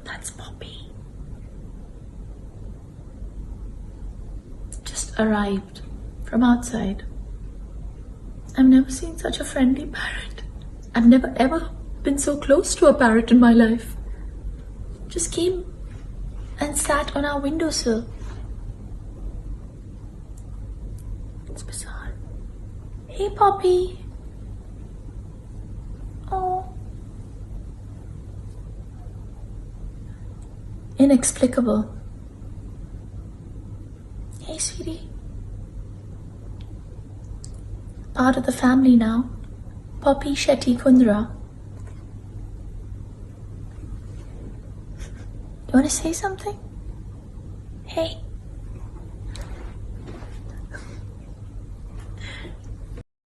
That's Poppy. Just arrived from outside. I've never seen such a friendly parrot. I've never ever been so close to a parrot in my life. Just came and sat on our windowsill. It's bizarre. Hey, Poppy. Oh. Inexplicable. Hey, sweetie. Part of the family now. Poppy Shetty Kundra. You want to say something? Hey.